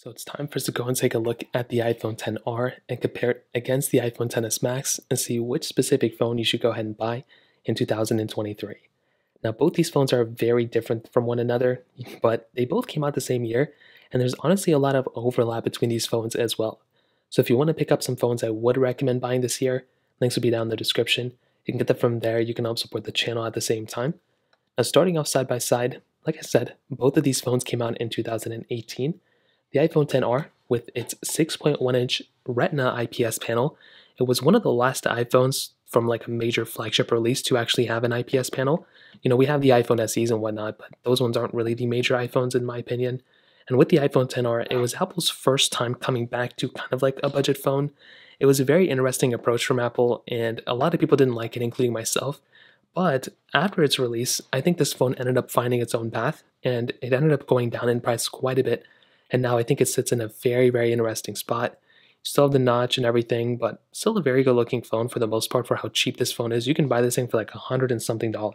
So it's time for us to go and take a look at the iPhone XR and compare it against the iPhone XS Max and see which specific phone you should go ahead and buy in 2023. Now, both these phones are very different from one another, but they both came out the same year, and there's honestly a lot of overlap between these phones as well. So if you want to pick up some phones I would recommend buying this year, links will be down in the description. You can get them from there. You can help support the channel at the same time. Now, starting off side by side, like I said, both of these phones came out in 2018. The iPhone XR, with its 6.1-inch Retina IPS panel, it was one of the last iPhones from like a major flagship release to actually have an IPS panel. You know, we have the iPhone SEs and whatnot, but those ones aren't really the major iPhones in my opinion. And with the iPhone XR, it was Apple's first time coming back to kind of like a budget phone. It was a very interesting approach from Apple, and a lot of people didn't like it, including myself. But after its release, I think this phone ended up finding its own path, and it ended up going down in price quite a bit. And now I think it sits in a very, very interesting spot. You still have the notch and everything, but still a very good looking phone for the most part for how cheap this phone is. You can buy this thing for like $100 and something. Now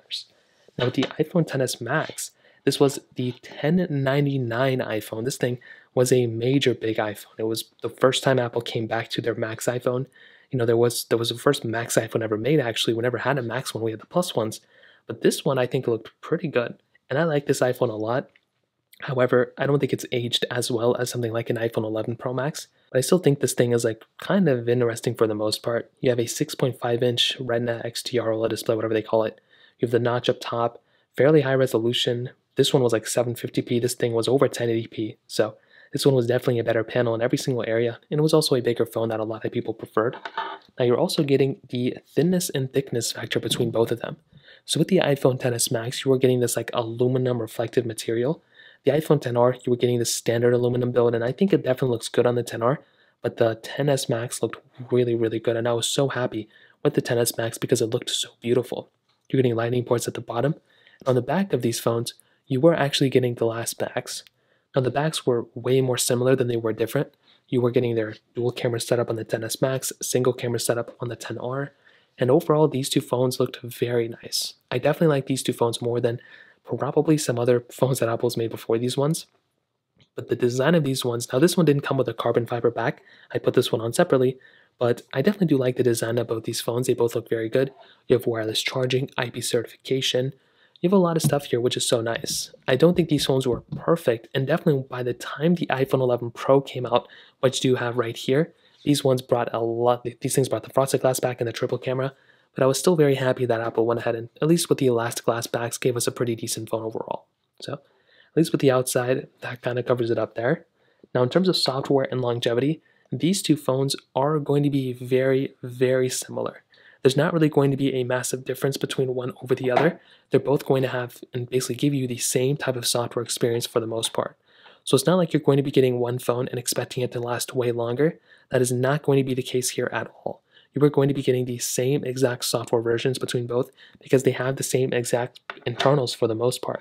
with the iPhone XS Max, this was the 1099 iPhone. This thing was a major big iPhone. It was the first time Apple came back to their Max iPhone. You know, there was the first Max iPhone ever made actually. We never had a Max one, we had the Plus ones. But this one I think looked pretty good. And I like this iPhone a lot. However, I don't think it's aged as well as something like an iPhone 11 Pro Max, but I still think this thing is like kind of interesting for the most part. You have a 6.5-inch Retina XDR OLED display, whatever they call it. You have the notch up top, fairly high resolution. This one was like 750p, this thing was over 1080p, so this one was definitely a better panel in every single area, and it was also a bigger phone that a lot of people preferred. Now you're also getting the thinness and thickness factor between both of them. So with the iPhone XS Max, you were getting this like aluminum reflective material. The iPhone XR, you were getting the standard aluminum build, and I think it definitely looks good on the XR, but the XS Max looked really, really good, and I was so happy with the XS Max because it looked so beautiful. You're getting lightning ports at the bottom, and on the back of these phones, you were actually getting glass backs. Now, the backs were way more similar than they were different. You were getting their dual camera setup on the XS Max, single camera setup on the XR, and overall, these two phones looked very nice. I definitely like these two phones more than probably some other phones that Apple's made before these ones. But the design of these ones, now this one didn't come with a carbon fiber back. I put this one on separately, but I definitely do like the design of both these phones. They both look very good. You have wireless charging, IP certification. You have a lot of stuff here, which is so nice. I don't think these phones were perfect, and definitely by the time the iPhone 11 Pro came out, which you have right here, these ones brought a lot. These things brought the frosted glass back and the triple camera. But I was still very happy that Apple went ahead and, at least with the elastic glass backs, gave us a pretty decent phone overall. So, at least with the outside, that kind of covers it up there. Now, in terms of software and longevity, these two phones are going to be very, very similar. There's not really going to be a massive difference between one over the other. They're both going to have and basically give you the same type of software experience for the most part. So it's not like you're going to be getting one phone and expecting it to last way longer. That is not going to be the case here at all. You are going to be getting the same exact software versions between both because they have the same exact internals for the most part.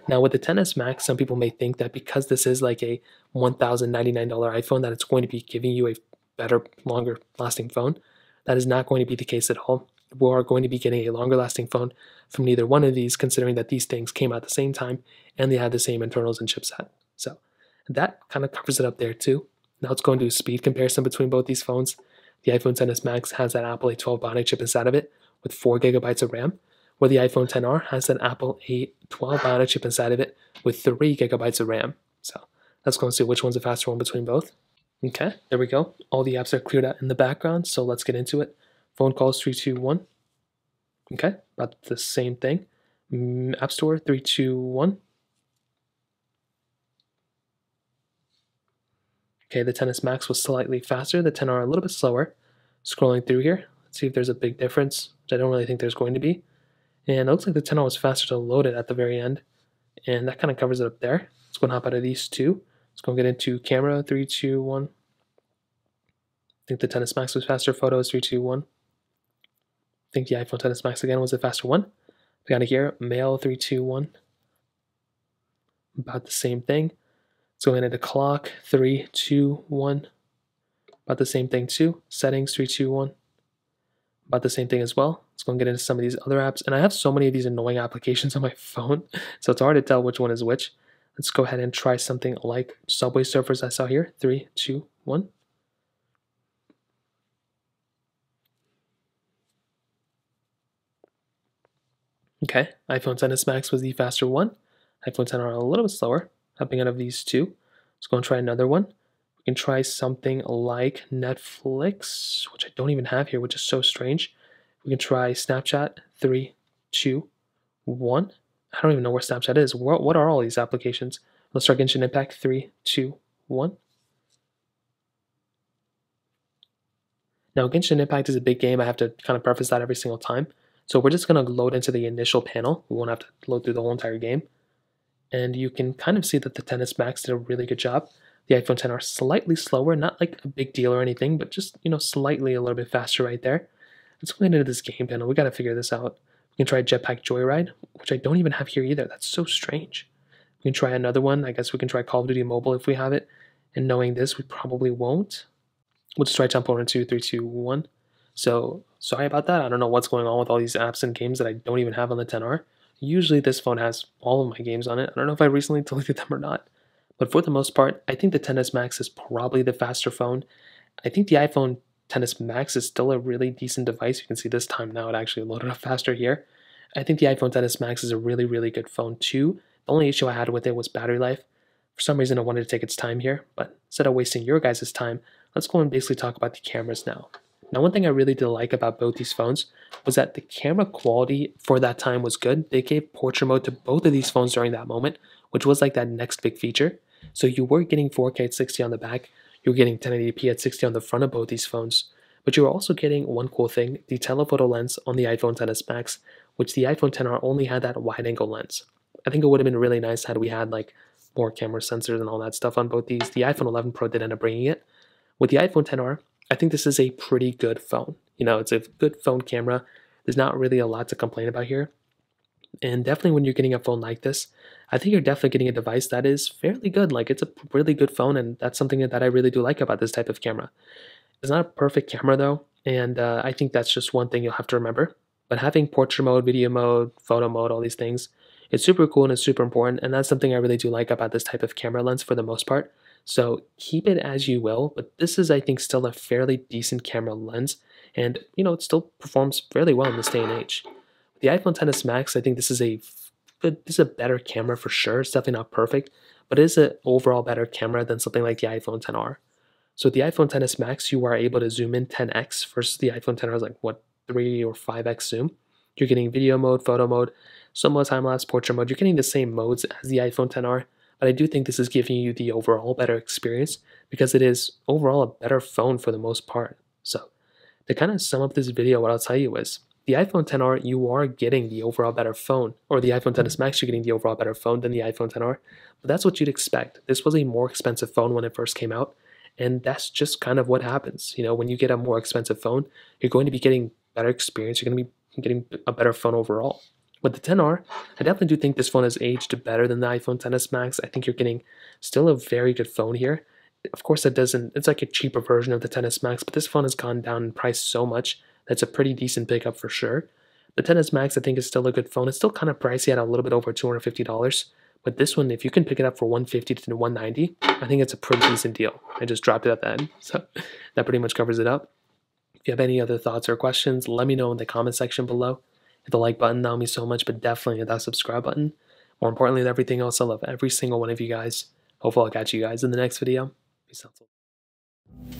Now with the XS Max, some people may think that because this is like a $1,099 iPhone that it's going to be giving you a better, longer lasting phone. That is not going to be the case at all. We are going to be getting a longer lasting phone from neither one of these, considering that these things came out at the same time and they had the same internals and chipset. So that kind of covers it up there too. Now let's go into a speed comparison between both these phones. The iPhone XS Max has that Apple A12 Bionic chip inside of it with 4 GB of RAM, where the iPhone XR has that Apple A12 Bionic chip inside of it with 3 GB of RAM. So let's go and see which one's the faster one between both. Okay, there we go. All the apps are cleared out in the background, so let's get into it. Phone calls 3, 2, 1. Okay, about the same thing. App Store 3, 2, 1. Okay, the XS Max was slightly faster, the XR a little bit slower. Scrolling through here, let's see if there's a big difference, which I don't really think there's going to be. And it looks like the XR was faster to load it at the very end. And that kind of covers it up there. Let's go and hop out of these two. Let's go and get into camera, 3, 2, 1. I think the XS Max was faster, photos, 3, 2, 1. I think the iPhone XS Max again was the faster one. We got it here, mail, 3, 2, 1. About the same thing. Let's go into clock, 3, 2, 1. About the same thing too. Settings, 3, 2, 1. About the same thing as well. Let's go and get into some of these other apps. And I have so many of these annoying applications on my phone, so it's hard to tell which one is which. Let's go ahead and try something like Subway Surfers I saw here. 3, 2, 1. Okay, iPhone XS Max was the faster one. iPhone XR a little bit slower. Hopping out of these two. Let's go and try another one. We can try something like Netflix, which I don't even have here, which is so strange. We can try Snapchat. 3, 2, 1. I don't even know where Snapchat is. What are all these applications? Let's try Genshin Impact. 3, 2, 1. Now, Genshin Impact is a big game. I have to kind of preface that every single time. So we're just going to load into the initial panel. We won't have to load through the whole entire game. And you can kind of see that the XS Max did a really good job. The iPhone XR slightly slower, not like a big deal or anything, but just, slightly a little bit faster right there. Let's go into this game panel. We got to figure this out. We can try Jetpack Joyride, which I don't even have here either. That's so strange. We can try another one. I guess we can try Call of Duty Mobile if we have it. And knowing this, we probably won't. We'll just try Temple Run 2, 3, 2, 1. So, sorry about that. I don't know what's going on with all these apps and games that I don't even have on the XR. Usually this phone has all of my games on it. I don't know if I recently deleted them or not. But for the most part, I think the XS Max is probably the faster phone. I think the iPhone XS Max is still a really decent device. You can see this time now it actually loaded up faster here. I think the iPhone XS Max is a really, really good phone too. The only issue I had with it was battery life. For some reason, I wanted to take its time here, but instead of wasting your guys' time, let's go and basically talk about the cameras now. Now, one thing I really did like about both these phones was that the camera quality for that time was good. They gave portrait mode to both of these phones during that moment, which was like that next big feature. So you were getting 4K at 60 on the back, you were getting 1080p at 60 on the front of both these phones, but you were also getting one cool thing, the telephoto lens on the iPhone XS Max, which the iPhone XR only had that wide-angle lens. I think it would have been really nice had we had like more camera sensors and all that stuff on both these. The iPhone 11 Pro did end up bringing it. With the iPhone XR, I think this is a pretty good phone. It's a good phone camera. There's not really a lot to complain about here. And definitely when you're getting a phone like this, I think you're definitely getting a device that is fairly good. Like it's a really good phone, and that's something that I really do like about this type of camera. It's not a perfect camera though, and I think that's just one thing you'll have to remember. But having portrait mode, video mode, photo mode, all these things, it's super cool and it's super important, and that's something I really do like about this type of camera lens for the most part. So keep it as you will, but this is, I think, still a fairly decent camera lens, and it still performs fairly well in this day and age. The iPhone XS Max, I think this is a better camera for sure. It's definitely not perfect, but it is an overall better camera than something like the iPhone XR. So with the iPhone XS Max, you are able to zoom in 10x versus the iPhone XR is like what 3 or 5x zoom. You're getting video mode, photo mode, some more time-lapse, portrait mode. You're getting the same modes as the iPhone XR, but I do think this is giving you the overall better experience because it is overall a better phone for the most part. So to kind of sum up this video, what I'll tell you is the iPhone XR, you are getting the overall better phone, or the iPhone XS Max, you're getting the overall better phone than the iPhone XR, but that's what you'd expect. This was a more expensive phone when it first came out, and that's just kind of what happens. When you get a more expensive phone, you're going to be getting better experience, you're going to be getting a better phone overall. With the XR, I definitely do think this phone has aged better than the iPhone XS Max. I think you're getting still a very good phone here. Of course, it's like a cheaper version of the XS Max, but this phone has gone down in price so much that's a pretty decent pickup for sure. The XS Max, I think, is still a good phone. It's still kind of pricey at a little bit over $250, but this one, if you can pick it up for $150 to $190, I think it's a pretty decent deal. I just dropped it at the end, so that pretty much covers it up. If you have any other thoughts or questions, let me know in the comment section below. Hit the like button, that would mean so much, but definitely hit that subscribe button. More importantly than everything else, I love every single one of you guys. Hopefully I'll catch you guys in the next video. Peace out.